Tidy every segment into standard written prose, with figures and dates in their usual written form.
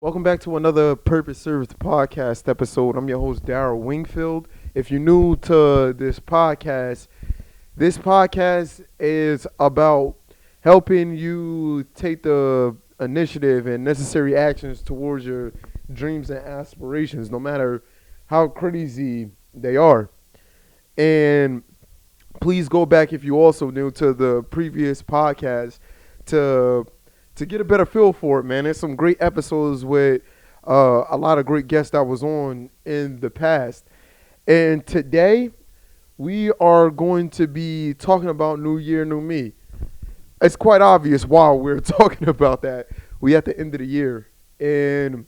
Welcome back to another Purpose Serves podcast episode. I'm your host, Daryl Wingfield. If you're new to this podcast is about helping you take the initiative and necessary actions towards your dreams and aspirations, no matter how crazy they are. And please go back if you also new to the previous podcast to get a better feel for it, man. There's some great episodes with a lot of great guests that was on in the past. And today we are going to be talking about New Year, New Me. It's quite obvious why we're talking about that. We at the end of the year, and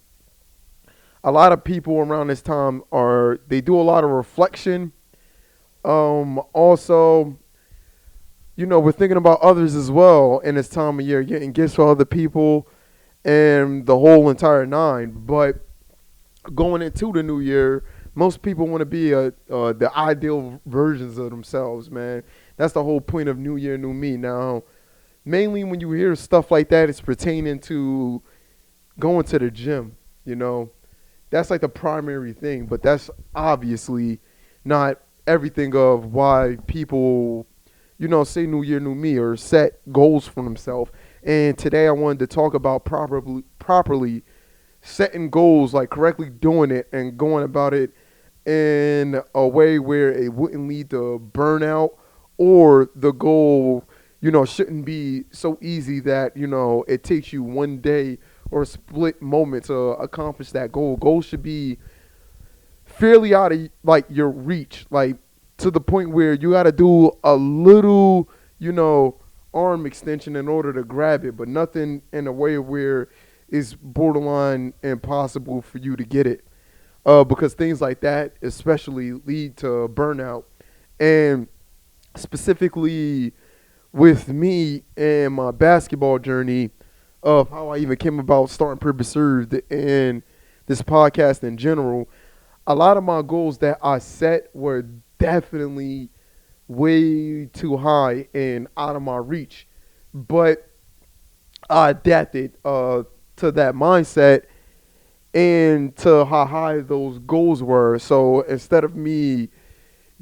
a lot of people around this time they do a lot of reflection. Also, we're thinking about others as well in this time of year, getting gifts for other people and the whole entire nine. But going into the new year, most people want to be the ideal versions of themselves, man. That's the whole point of New Year, New Me. Now, mainly when you hear stuff like that, it's pertaining to going to the gym, you know. That's like the primary thing, but that's obviously not everything of why people say New Year, New Me or set goals for themselves. And today I wanted to talk about properly setting goals, like correctly doing it and going about it in a way where it wouldn't lead to burnout, or the goal, shouldn't be so easy that, it takes you one day or a split moment to accomplish that goal. Goals should be fairly out of like your reach, like to the point where you got to do a little, arm extension in order to grab it, but nothing in a way where it's borderline impossible for you to get it. Because things like that especially lead to burnout. And specifically with me and my basketball journey of how I even came about starting Purpose Served and this podcast in general, a lot of my goals that I set were definitely way too high and out of my reach. But I adapted to that mindset and to how high those goals were. So instead of me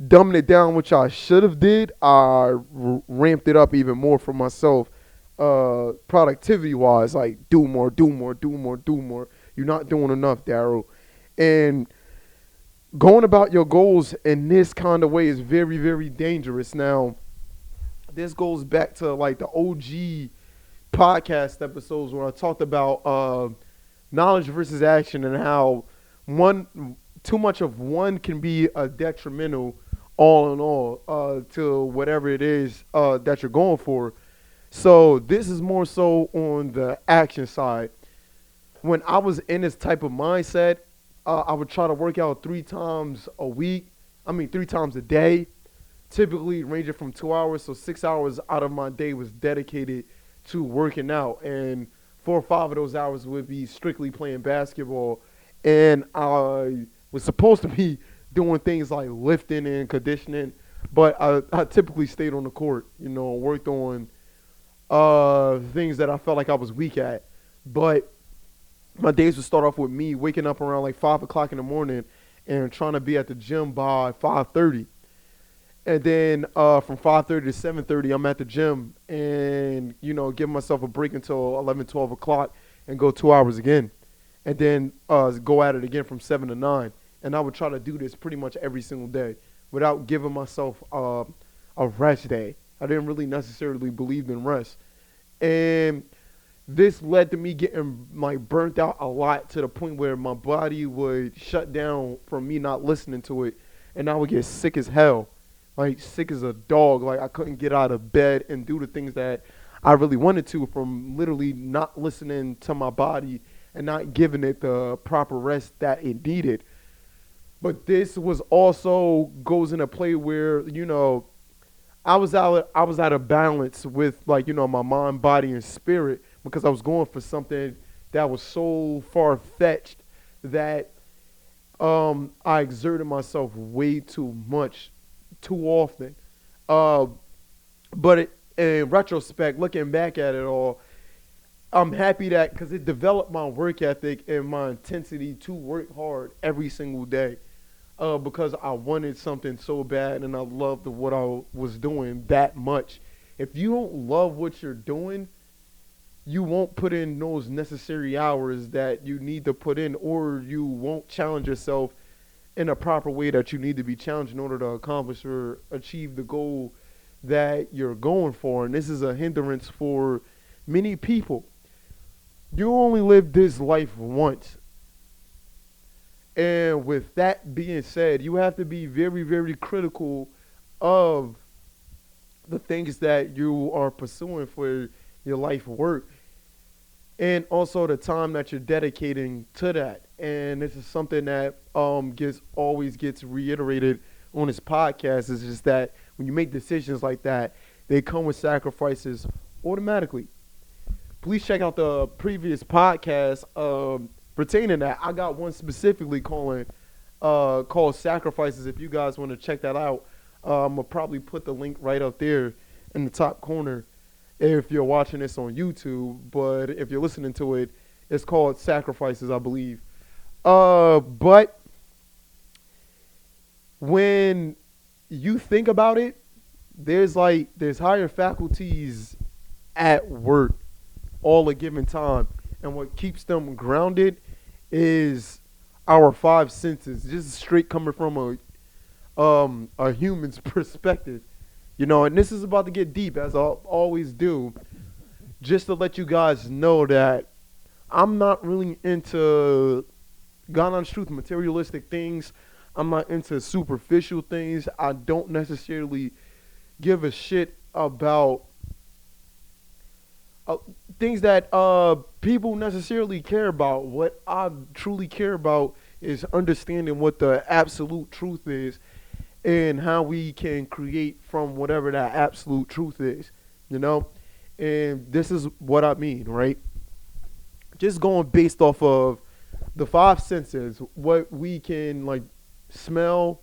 dumbing it down, which I should have did, I ramped it up even more for myself, productivity wise. Like do more, do more, do more, do more. You're not doing enough, Daryl. And going about your goals in this kind of way is very, very dangerous. Now, this goes back to like the OG podcast episodes where I talked about knowledge versus action and how one too much of one can be a detrimental all in all to whatever it is that you're going for. So this is more so on the action side. When I was in this type of mindset, I would try to work out 3 times a week. I mean, 3 times a day, typically ranging from 2 hours. So 6 hours out of my day was dedicated to working out. And 4 or 5 of those hours would be strictly playing basketball. And I was supposed to be doing things like lifting and conditioning, but I typically stayed on the court, worked on things that I felt like I was weak at. But my days would start off with me waking up around like 5 o'clock in the morning and trying to be at the gym by 5:30. And then from 5:30 to 7:30, I'm at the gym and, give myself a break until 11, 12 o'clock and go 2 hours again. And then go at it again from 7 to 9. And I would try to do this pretty much every single day without giving myself a rest day. I didn't really necessarily believe in rest. And this led to me getting like burnt out a lot to the point where my body would shut down from me not listening to it, and I would get sick as hell, like sick as a dog. Like I couldn't get out of bed and do the things that I really wanted to from literally not listening to my body and not giving it the proper rest that it needed. But this was also goes into play where I was out of balance with like my mind, body, and spirit because I was going for something that was so far fetched that I exerted myself way too much, too often. Uh, but in retrospect, looking back at it all, I'm happy that because it developed my work ethic and my intensity to work hard every single day. Because I wanted something so bad and I loved what I was doing that much. If you don't love what you're doing, you won't put in those necessary hours that you need to put in, or you won't challenge yourself in a proper way that you need to be challenged in order to accomplish or achieve the goal that you're going for. And this is a hindrance for many people. You only live this life once. And with that being said, you have to be very, very critical of the things that you are pursuing for your life work, and also the time that you're dedicating to that. And this is something that gets always gets reiterated on this podcast, is just that when you make decisions like that, they come with sacrifices automatically. Please check out the previous podcast pertaining to that. I got one specifically called Sacrifices. If you guys want to check that out, I'm gonna probably put the link right up there in the top corner if you're watching this on YouTube. But if you're listening to it, it's called Sacrifices, I believe. But when you think about it, there's higher faculties at work all a given time, and what keeps them grounded is our five senses. This is straight coming from a human's perspective, and this is about to get deep, as I always do. Just to let you guys know that I'm not really into, God honest truth, materialistic things. I'm not into superficial things. I don't necessarily give a shit about uh, things that people necessarily care about. What I truly care about is understanding what the absolute truth is and how we can create from whatever that absolute truth is, you know? And this is what I mean, right? Just going based off of the five senses, what we can like smell,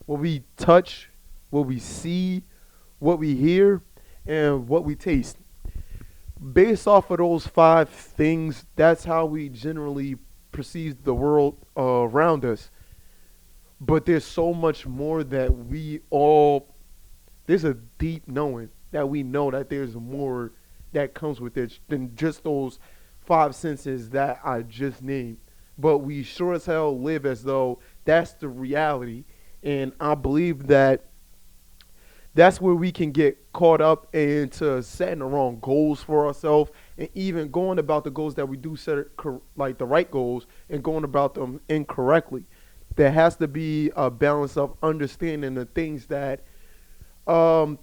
what we touch, what we see, what we hear, and what we taste. Based off of those five things, that's how we generally perceive the world around us. But there's so much more that there's a deep knowing that we know that there's more that comes with it than just those five senses that I just named. But we sure as hell live as though that's the reality. And I believe that that's where we can get caught up into setting the wrong goals for ourselves, and even going about the goals that we do set, like the right goals, and going about them incorrectly. There has to be a balance of understanding the things um,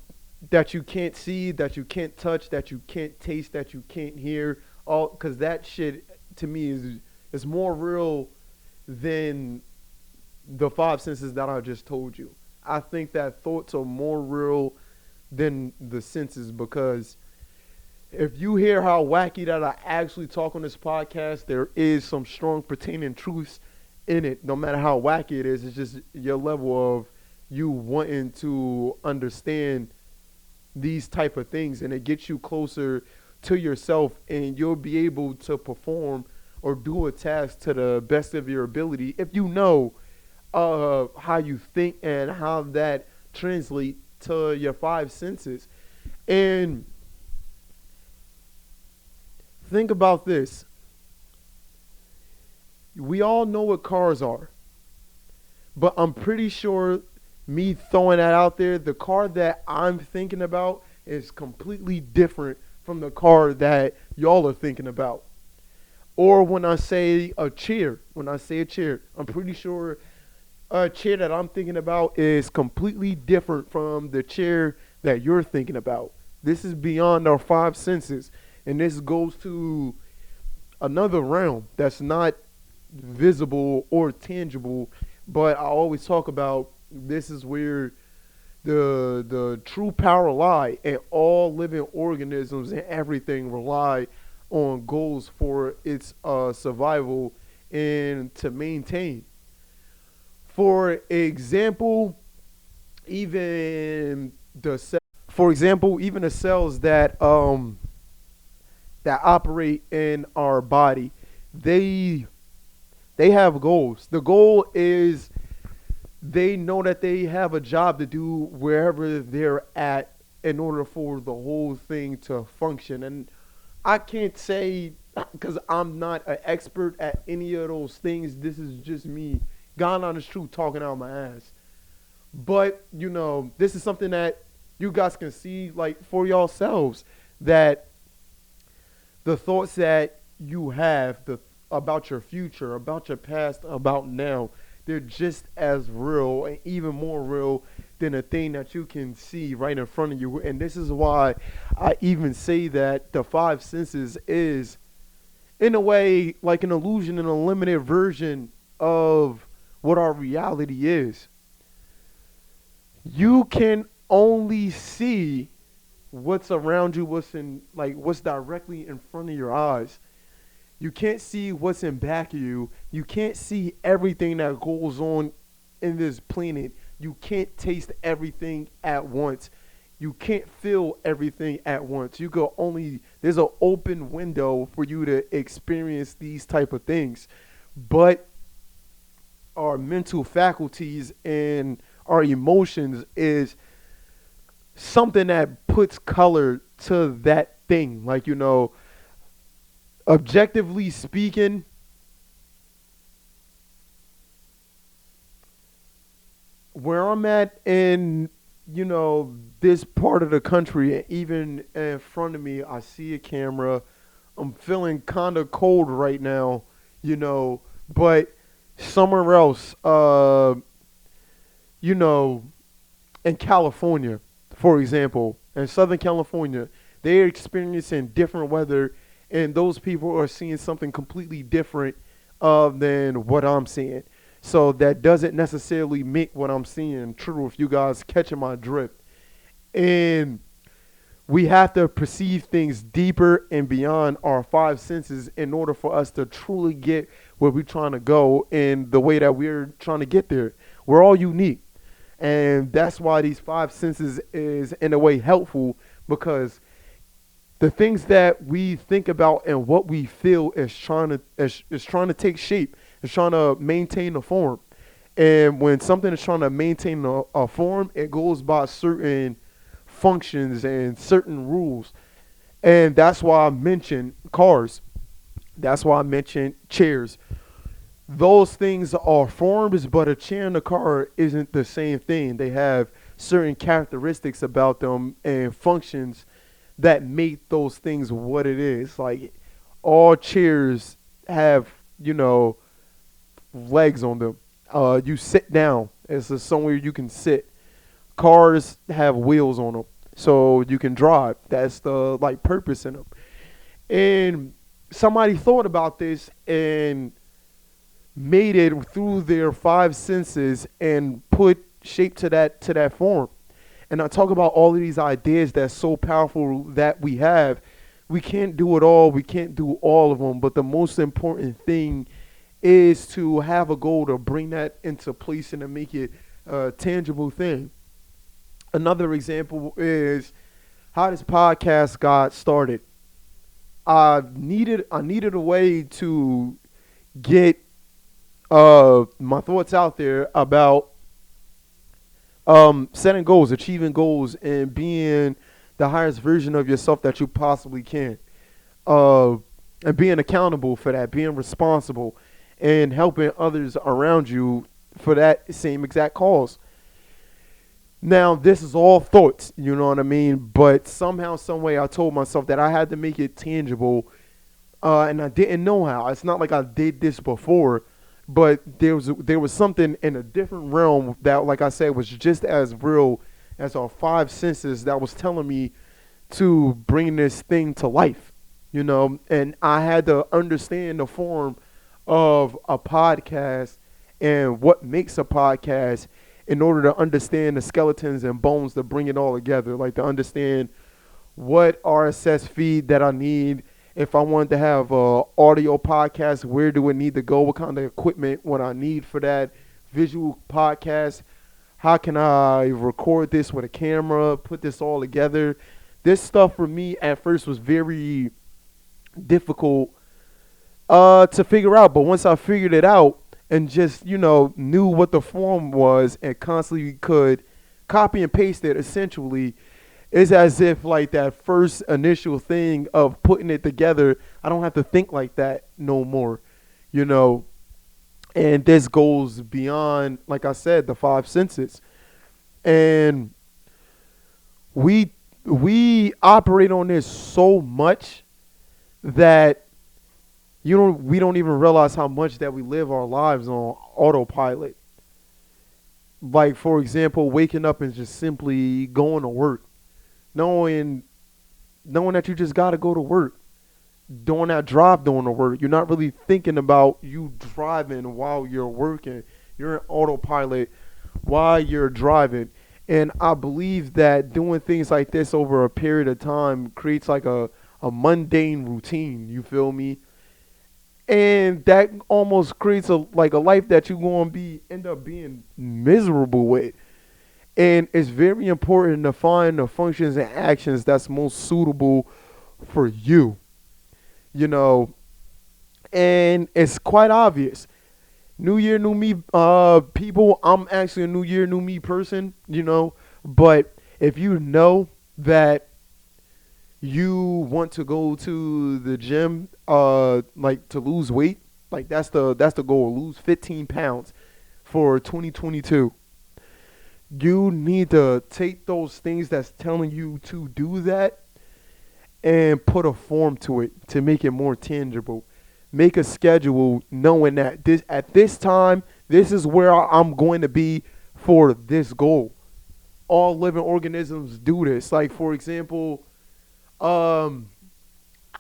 that you can't see, that you can't touch, that you can't taste, that you can't hear. All because that shit to me is more real than the five senses that I just told you. I think that thoughts are more real than the senses, because if you hear how wacky that I actually talk on this podcast, there is some strong pertaining truths in it. No matter how wacky it is, it's just your level of you wanting to understand these type of things, and it gets you closer to yourself, and you'll be able to perform or do a task to the best of your ability if you know how you think and how that translates to your five senses. And think about this. We all know what cars are, but I'm pretty sure, me throwing that out there, the car that I'm thinking about is completely different from the car that y'all are thinking about. Or when I say a chair, I'm pretty sure a chair that I'm thinking about is completely different from the chair that you're thinking about. This is beyond our five senses, and this goes to another realm that's not visible or tangible. But I always talk about, this is where the true power lie, and all living organisms and everything rely on goals for its survival and to maintain. For example, even the ce- for example, even the cells that that operate in our body, they they have goals. The goal is they know that they have a job to do wherever they're at in order for the whole thing to function. And I can't say because I'm not an expert at any of those things. This is just me, God honest truth, talking out my ass. But this is something that you guys can see, like for yourselves, that the thoughts that you have about your future, about your past, about now, they're just as real and even more real than a thing that you can see right in front of you. And this is why I even say that the five senses is, in a way, like an illusion and a limited version of what our reality is. You can only see what's around you, what's directly in front of your eyes. You can't see what's in back of you. You can't see everything that goes on in this planet. You can't taste everything at once. You can't feel everything at once. There's an open window for you to experience these type of things. But our mental faculties and our emotions is something that puts color to that thing. Like, objectively speaking, where I'm at in, this part of the country, and even in front of me, I see a camera. I'm feeling kind of cold right now, but somewhere else, in California, for example, in Southern California, they're experiencing different weather, and those people are seeing something completely different than what I'm seeing. So that doesn't necessarily make what I'm seeing true, if you guys catching my drift. And we have to perceive things deeper and beyond our five senses in order for us to truly get where we're trying to go in the way that we're trying to get there. We're all unique. And that's why these five senses is in a way helpful, because the things that we think about and what we feel is trying to take shape. It's trying to maintain a form. And when something is trying to maintain a form, it goes by certain functions and certain rules. And that's why I mentioned cars. That's why I mentioned chairs. Those things are forms, but a chair and a car isn't the same thing. They have certain characteristics about them and functions that make those things what it is. Like, all chairs have, legs on them. You sit down. It's just somewhere you can sit. Cars have wheels on them, so you can drive. That's the purpose in them. And somebody thought about this and made it through their five senses and put shape to that form. And I talk about all of these ideas that's so powerful that we have. We can't do it all. We can't do all of them. But the most important thing is to have a goal to bring that into place and to make it a tangible thing. Another example is how this podcast got started. I needed a way to get my thoughts out there about setting goals, achieving goals, and being the highest version of yourself that you possibly can. And being accountable for that, being responsible, and helping others around you for that same exact cause. Now, this is all thoughts, you know what I mean? But somehow, some way, I told myself that I had to make it tangible, and I didn't know how. It's not like I did this before, but there was something in a different realm that, like I said, was just as real as our five senses that was telling me to bring this thing to life, And I had to understand the form of a podcast and what makes a podcast in order to understand the skeletons and bones to bring it all together, like to understand what RSS feed that I need. If I wanted to have a audio podcast, where do it need to go? What kind of equipment would I need for that visual podcast? How can I record this with a camera, put this all together? This stuff for me at first was very difficult to figure out. But once I figured it out and just, knew what the form was and constantly could copy and paste it essentially, it's as if like that first initial thing of putting it together, I don't have to think like that no more, you know. And this goes beyond, like I said, the five senses. And we we operate on this so much that we don't even realize how much that we live our lives on autopilot. Like for example, waking up and just simply going to work, knowing knowing that you just gotta go to work, doing that drive doing the work. You're not really thinking about you driving while you're working. You're in autopilot while you're driving. And I believe that doing things like this over a period of time creates like a mundane routine, you feel me? And that almost creates a like a life that you're gonna be end up being miserable with. And it's very important to find the functions and actions that's most suitable for you, you know. And it's quite obvious. New year, new me, people. I'm actually a new year, new me person, you know. But if you know that you want to go to the gym, like to lose weight, like that's the goal. Lose 15 pounds for 2022. You need to take those things that's telling you to do that and put a form to it to make it more tangible. Make a schedule knowing that this at this time, this is where I'm going to be for this goal. All living organisms do this. Like for example, um,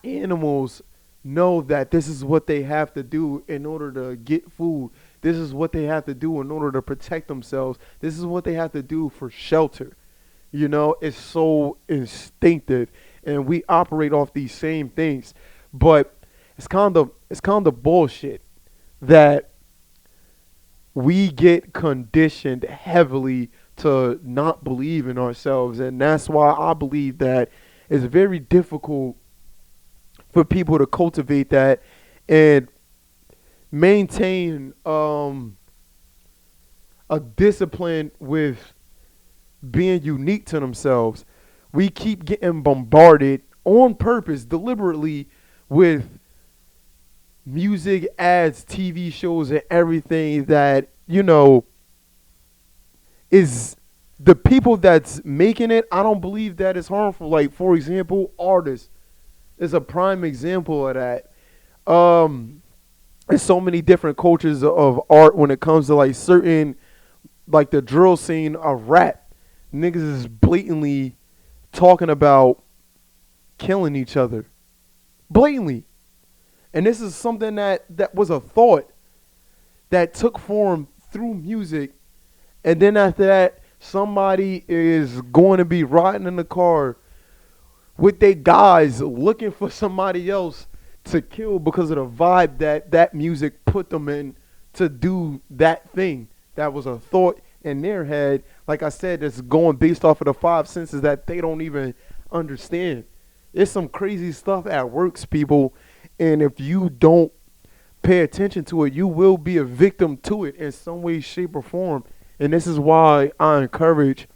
animals know that this is what they have to do in order to get food. This is what they have to do in order to protect themselves. This is what they have to do for shelter. It's so instinctive, and we operate off these same things. But it's kind of bullshit that we get conditioned heavily to not believe in ourselves, and that's why I believe that it's very difficult for people to cultivate that and maintain a discipline with being unique to themselves. We keep getting bombarded on purpose, deliberately, with music, ads, TV shows, and everything that, is the people that's making it. I don't believe that is harmful. Like, for example, artists is a prime example of that. Um, there's so many different cultures of art when it comes to like certain, like the drill scene of rap. Niggas is blatantly talking about killing each other, blatantly. And this is something that was a thought that took form through music. And then after that, somebody is going to be riding in the car with their guys looking for somebody else to kill because of the vibe that music put them in to do that thing. That was a thought in their head. Like I said, that's going based off of the five senses that they don't even understand. It's some crazy stuff at works, people. And if you don't pay attention to it, you will be a victim to it in some way, shape, or form. And this is why I encourage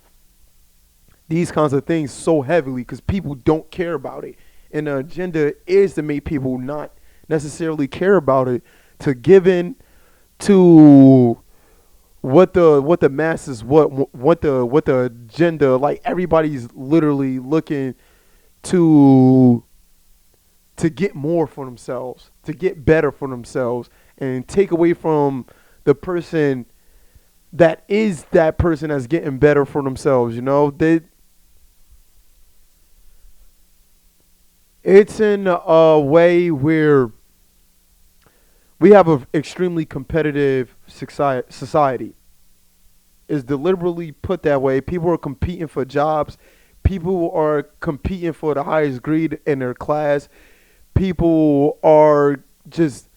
these kinds of things so heavily, because people don't care about it. And the agenda is to make people not necessarily care about it, to give in to what the masses what the agenda, like everybody's literally looking to get more for themselves, to get better for themselves, and take away from the person that is that person that's getting better for themselves. It's in a way where we have an extremely competitive society. It's deliberately put that way. People are competing for jobs. People are competing for the highest grade in their class. People are just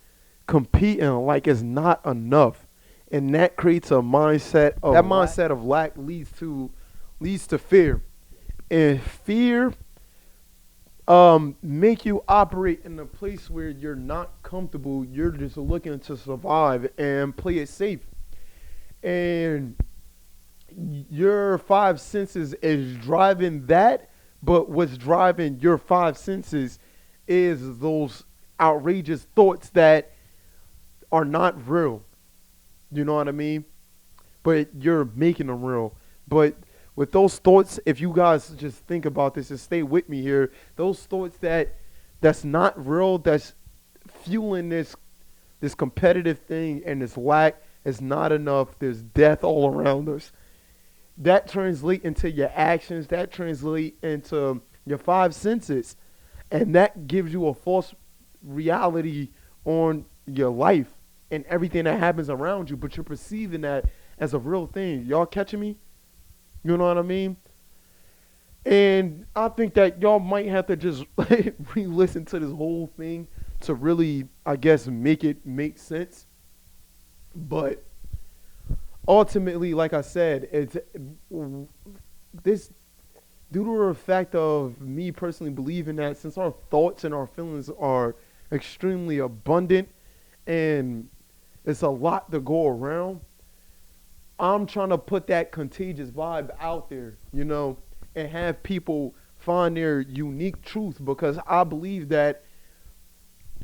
competing like it's not enough, and that creates a mindset of lack leads to fear, and fear make you operate in a place where you're not comfortable. You're just looking to survive and play it safe. And your five senses is driving that, but what's driving your five senses is those outrageous thoughts that are not real. You know what I mean? But you're making them real. But with those thoughts, if you guys just think about this and stay with me here, those thoughts that's not real, that's fueling this competitive thing and this lack is not enough. There's death all around us. That translate into your actions. That translate into your five senses, and that gives you a false reality on your life and everything that happens around you. But you're perceiving that as a real thing. Y'all catching me? You know what I mean? And I think that y'all might have to just re-listen to this whole thing to really, I guess, make it make sense. But ultimately, like I said, it's this due to the fact of me personally believing that since our thoughts and our feelings are extremely abundant and it's a lot to go around, I'm trying to put that contagious vibe out there, and have people find their unique truth because I believe that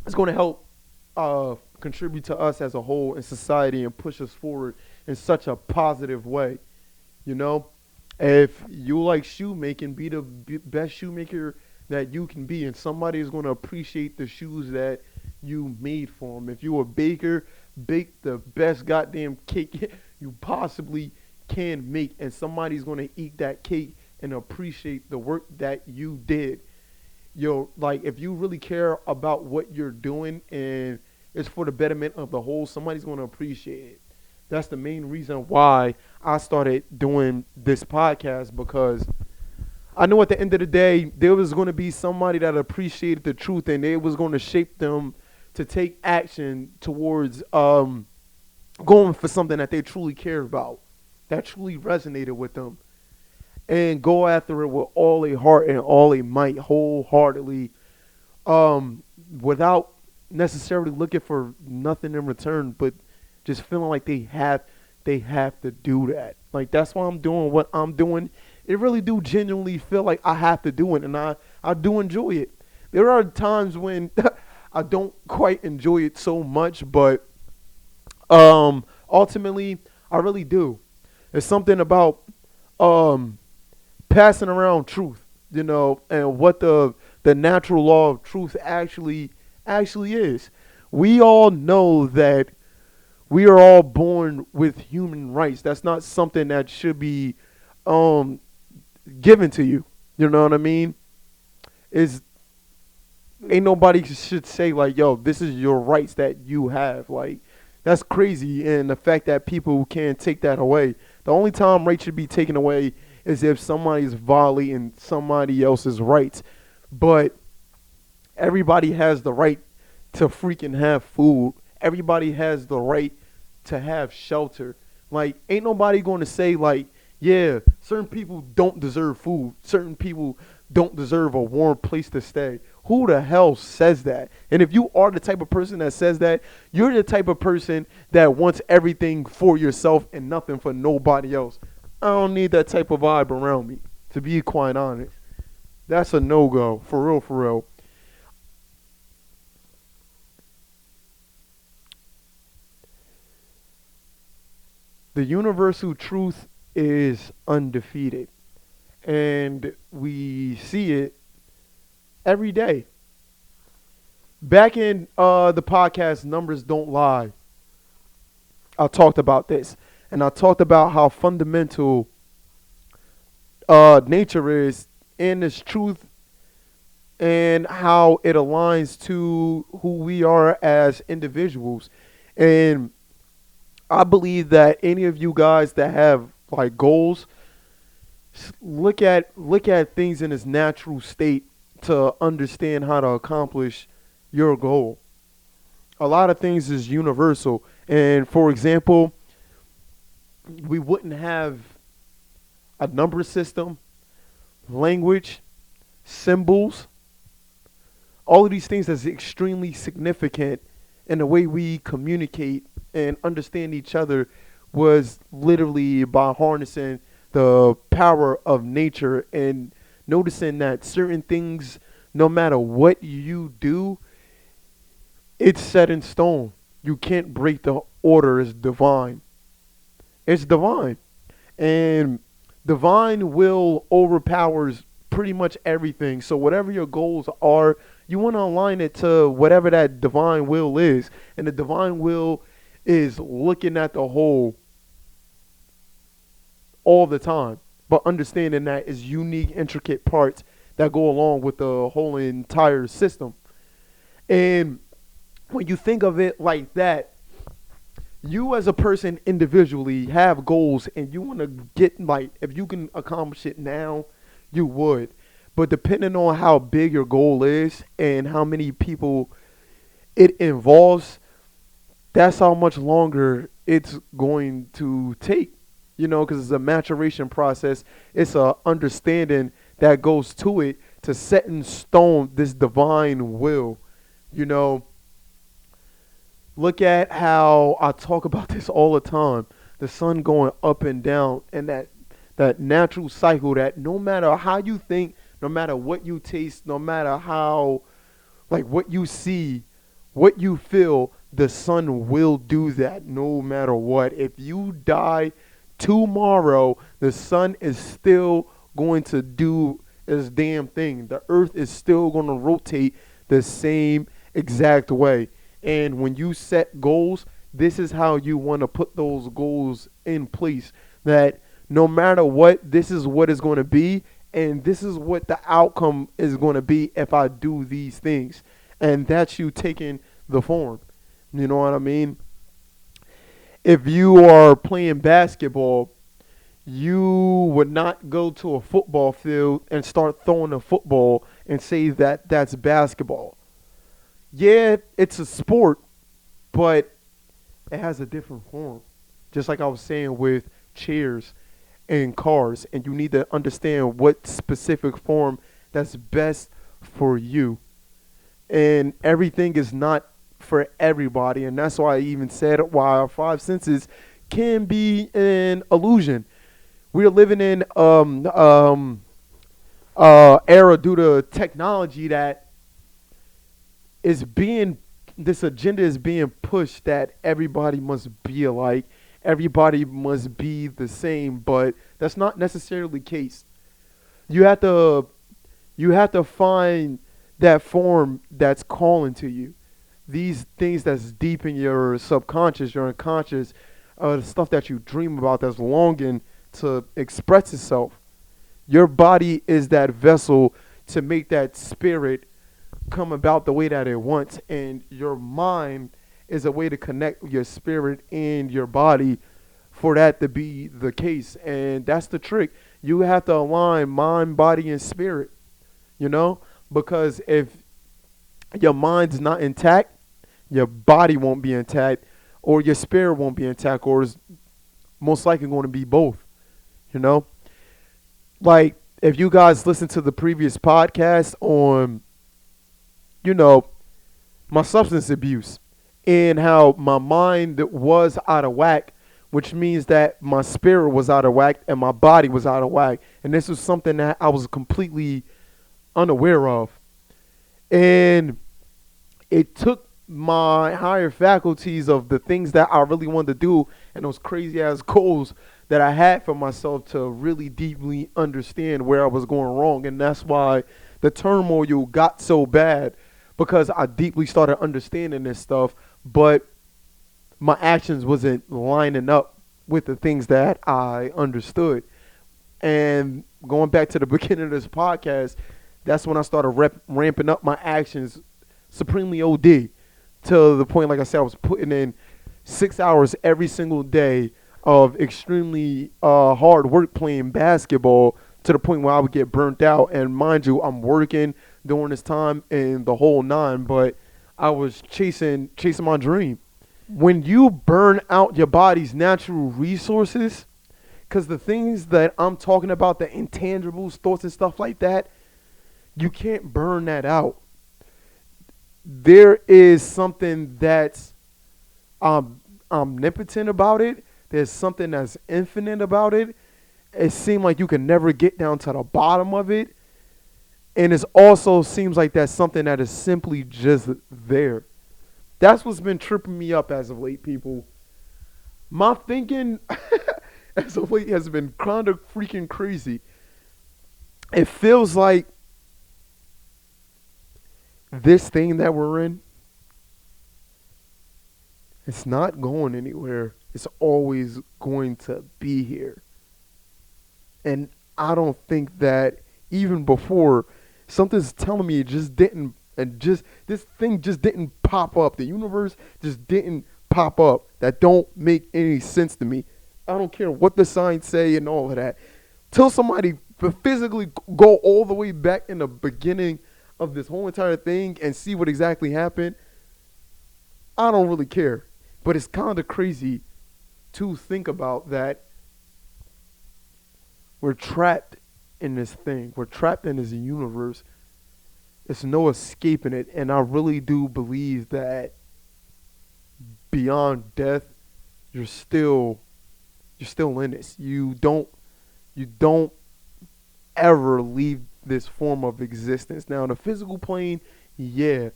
it's going to help contribute to us as a whole in society and push us forward in such a positive way. You know, if you like shoemaking, be the best shoemaker that you can be, and somebody is going to appreciate the shoes that you made for them. If you a baker, bake the best goddamn cake you possibly can make, and somebody's going to eat that cake and appreciate the work that you did. Like if you really care about what you're doing and it's for the betterment of the whole, somebody's going to appreciate it. That's the main reason why I started doing this podcast, because I know at the end of the day, there was going to be somebody that appreciated the truth and it was going to shape them to take action towards going for something that they truly cared about, that truly resonated with them, and go after it with all their heart and all their might, wholeheartedly, without necessarily looking for nothing in return, but just feeling like they have to do that. Like that's why I'm doing what I'm doing. It really do genuinely feel like I have to do it, and I do enjoy it. There are times when I don't quite enjoy it so much, but ultimately I really do. There's something about passing around truth, and what the natural law of truth actually is. We all know that we are all born with human rights. That's not something that should be given to you. You know what I mean? Is ain't nobody should say like, yo, this is your rights that you have. Like that's crazy, and the fact that people can't take that away. The only time rights should be taken away is if somebody's violating somebody else's rights. But everybody has the right to freaking have food. Everybody has the right to have shelter. Like, ain't nobody going to say, like, yeah, certain people don't deserve food. Certain people don't deserve a warm place to stay. Who the hell says that? And if you are the type of person that says that, you're the type of person that wants everything for yourself and nothing for nobody else. I don't need that type of vibe around me, to be quite honest. That's a no-go, for real, for real. The universal truth is undefeated, and we see it every day. Back in the podcast Numbers Don't Lie, I talked about this, and I talked about how fundamental nature is in this truth and how it aligns to who we are as individuals. And I believe that any of you guys that have like goals, look at things in its natural state to understand how to accomplish your goal. A lot of things is universal, and for example, we wouldn't have a number system, language, symbols, All of these things that's extremely significant in the way we communicate and understand each other was literally by harnessing the power of nature and noticing that certain things, no matter what you do, it's set in stone. You can't break the order. It's divine. It's divine. And divine will overpowers pretty much everything. So whatever your goals are, you want to align it to whatever that divine will is. And the divine will is looking at the whole all the time, but understanding that it's unique, intricate parts that go along with the whole entire system. And when you think of it like that, you as a person individually have goals and you want to get, like, if you can accomplish it now, you would. But depending on how big your goal is and how many people it involves, that's how much longer it's going to take. Because it's a maturation process. It's a understanding that goes to it to set in stone this divine will. You know, look at how I talk about this all the time. The sun going up and down, and that natural cycle that no matter how you think, no matter what you taste, no matter how, like, what you see, what you feel, the sun will do that no matter what. If you die tomorrow, the sun is still going to do its damn thing. The earth is still going to rotate the same exact way. And when you set goals, this is how you want to put those goals in place. That no matter what, this is what it's going to be. And this is what the outcome is going to be if I do these things. And that's you taking the form. You know what I mean? If you are playing basketball, you would not go to a football field and start throwing a football and say that that's basketball. Yeah, it's a sport, but it has a different form. Just like I was saying with chairs and cars, and you need to understand what specific form that's best for you. And everything is not for everybody, and that's why I even said why our five senses can be an illusion. We are living in era due to technology that is being, this agenda is being pushed that everybody must be alike, everybody must be the same, but that's not necessarily the case. You have to find that form that's calling to you. These things that's deep in your subconscious, your unconscious, the stuff that you dream about that's longing to express itself. Your body is that vessel to make that spirit come about the way that it wants, and your mind is a way to connect your spirit and your body for that to be the case. And that's the trick. You have to align mind, body, and spirit, because if your mind's not intact, your body won't be intact, or your spirit won't be intact, or is most likely going to be both. Like, if you guys listen to the previous podcast on, my substance abuse and how my mind was out of whack, which means that my spirit was out of whack and my body was out of whack. And this was something that I was completely unaware of. And it took my higher faculties of the things that I really wanted to do and those crazy ass goals that I had for myself to really deeply understand where I was going wrong. And that's why the turmoil got so bad, because I deeply started understanding this stuff, but my actions wasn't lining up with the things that I understood. And going back to the beginning of this podcast, that's when I started ramping up my actions supremely OD, to the point, like I said, I was putting in 6 hours every single day of extremely hard work playing basketball, to the point where I would get burnt out. And mind you, I'm working during this time and the whole nine, but I was chasing my dream. When you burn out your body's natural resources, because the things that I'm talking about, the intangibles, thoughts and stuff like that, you can't burn that out. there is something that's omnipotent about it. There's something that's infinite about it. It seems like you can never get down to the bottom of it. And it also seems like that's something that is simply just there. That's what's been tripping me up as of late, people. My thinking as of late has been kind of freaking crazy. It feels like this thing that we're in, it's not going anywhere. It's always going to be here. And I don't think that even before, something's telling me it just didn't, and just this thing just didn't pop up. The universe just didn't pop up. That don't make any sense to me. I don't care what the signs say and all of that. Till somebody physically go all the way back in the beginning of this whole entire thing and see what exactly happened, I don't really care. But it's kind of crazy to think about that we're trapped in this thing. We're trapped in this universe. There's no escaping it. And I really do believe that beyond death, you're still in this. You don't ever leave this form of existence. Now, in the physical plane, yeah.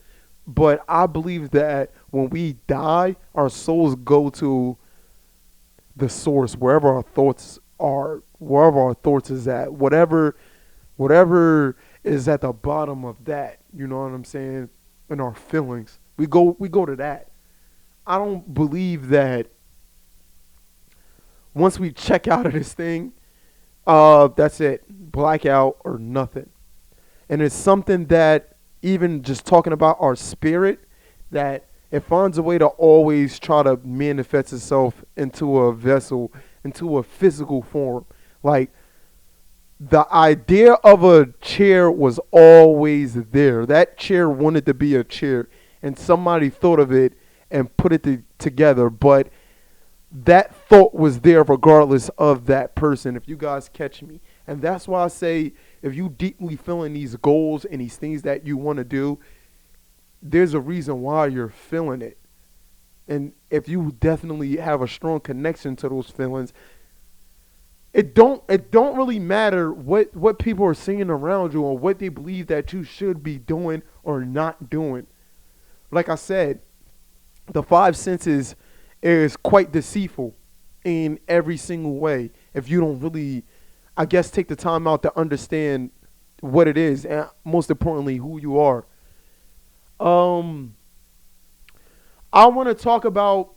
But I believe that when we die, our souls go to the source, wherever our thoughts are, wherever our thoughts is at, whatever is at the bottom of that, you know what I'm saying? In our feelings. We go to that. I don't believe that once we check out of this thing, that's it. Blackout or nothing. And it's something that even just talking about our spirit, that it finds a way to always try to manifest itself into a vessel, into a physical form. Like, the idea of a chair was always there. That chair wanted to be a chair, and somebody thought of it and put it together. But that thought was there regardless of that person, if you guys catch me. And that's why I say, if you deeply feeling these goals and these things that you want to do, there's a reason why you're feeling it. And if you definitely have a strong connection to those feelings, it don't really matter what people are saying around you or what they believe that you should be doing or not doing. Like I said, the five senses is quite deceitful in every single way if you don't really, I guess, take the time out to understand what it is and most importantly who you are. I want to talk about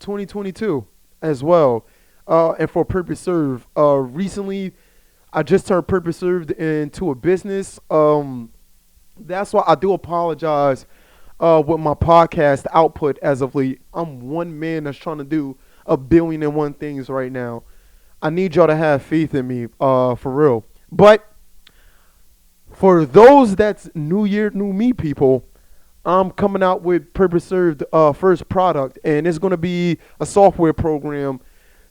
2022 as well, and for Purpose Serve. Recently, I just turned Purpose Served into a business. That's why I do apologize with my podcast output as of late. I'm one man that's trying to do 1,000,000,001 things right now. I need y'all to have faith in me, for real. But for those that's New Year, New Me people, I'm coming out with Purpose Served first product, and it's going to be a software program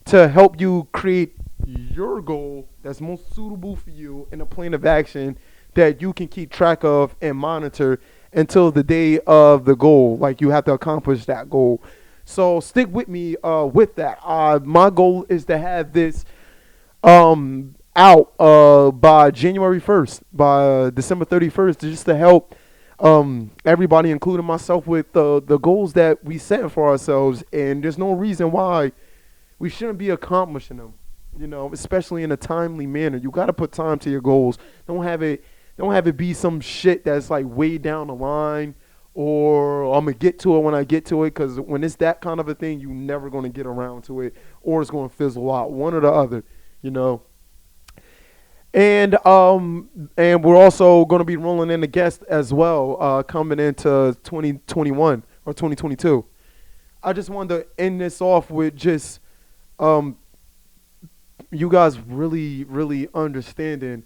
to help you create your goal that's most suitable for you in a plan of action that you can keep track of and monitor until the day of the goal. Like, you have to accomplish that goal. So stick with me with that. My goal is to have this out by January 1st, by December 31st, just to help everybody, including myself, with the goals that we set for ourselves. And there's no reason why we shouldn't be accomplishing them, especially in a timely manner. You got to put time to your goals. Don't have it be some shit that's like way down the line, or I'm going to get to it when I get to it, because when it's that kind of a thing, you're never going to get around to it, or it's going to fizzle out, one or the other, And we're also going to be rolling in a guest as well, coming into 2021 or 2022. I just wanted to end this off with just you guys really, really understanding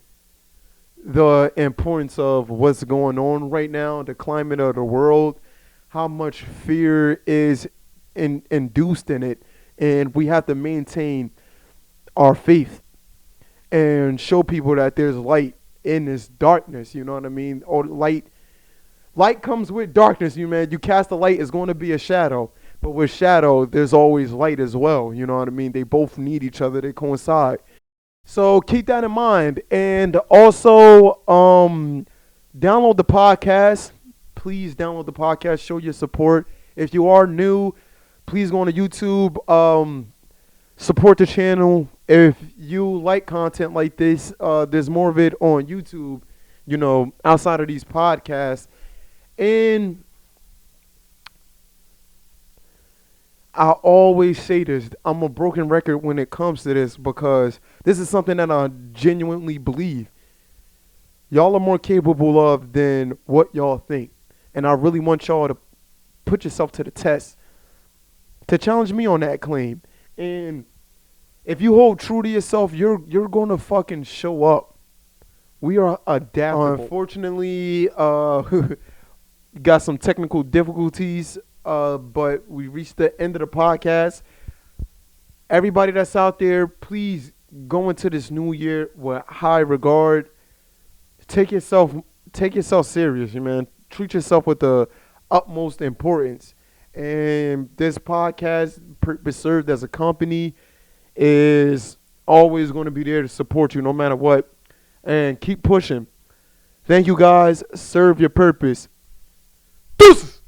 the importance of what's going on right now, the climate of the world, how much fear is induced in it, and we have to maintain our faith and show people that there's light in this darkness, you know what I mean? Or light Light comes with darkness, you man. You cast a light, it's going to be a shadow. But with shadow, there's always light as well. You know what I mean? They both need each other. They coincide. So keep that in mind. And also, download the podcast. Please download the podcast. Show your support. If you are new, please go on to YouTube. Support the channel. If you like content like this, there's more of it on YouTube, outside of these podcasts. And I always say this, I'm a broken record when it comes to this because this is something that I genuinely believe y'all are more capable of than what y'all think. And I really want y'all to put yourself to the test, to challenge me on that claim. And if you hold true to yourself, you're going to fucking show up. We are adaptable. Unfortunately, got some technical difficulties, but we reached the end of the podcast. Everybody that's out there, please go into this new year with high regard. Take yourself serious, man. Treat yourself with the utmost importance. And this podcast, served as a company, is always going to be there to support you no matter what. And keep pushing. Thank you, guys. Serve your purpose. Deuces.